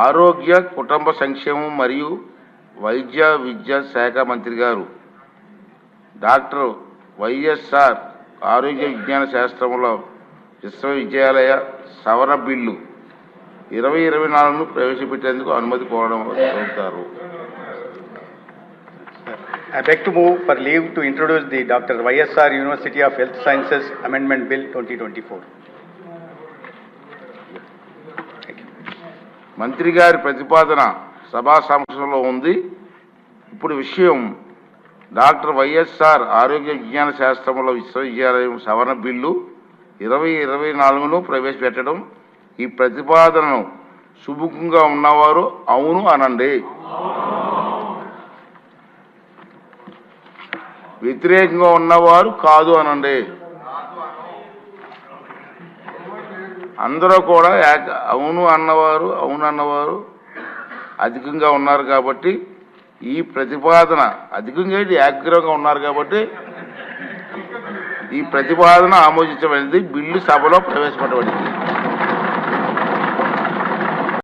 ఆరోగ్య కుటుంబ సంక్షేమం మరియు వైద్య విద్యా శాఖ మంత్రి గారు డాక్టర్ వైఎస్ఆర్ ఆరోగ్య విజ్ఞాన శాస్త్రంలో విశ్వవిద్యాలయ సవరణ బిల్లు 2024ను ప్రవేశపెట్టేందుకు అనుమతి కోరుతారు. I beg to move for leave to introduce the Dr. YSR University of Health Sciences Amendment Bill 2024. మంత్రి గారి ప్రతిపాదన సభా సమక్షంలో ఉంది. ఇప్పుడు విషయం డాక్టర్ వైఎస్ఆర్ ఆరోగ్య విజ్ఞాన శాస్త్రంలో విశ్వవిద్యాలయం సవరణ బిల్లు 2024ను ప్రవేశపెట్టడం. ఈ ప్రతిపాదనను సుముఖంగా ఉన్నవారు అవును అనండి, వ్యతిరేకంగా ఉన్నవారు కాదు అనండి. అందరూ కూడా అవును అన్నవారు అధికంగా ఉన్నారు కాబట్టి ఈ ప్రతిపాదన అధికంగా ఏకగ్రీవంగా ఉన్నారు కాబట్టి ఈ ప్రతిపాదన ఆమోదించబడింది. బిల్లు సభలో ప్రవేశపెట్టబడింది.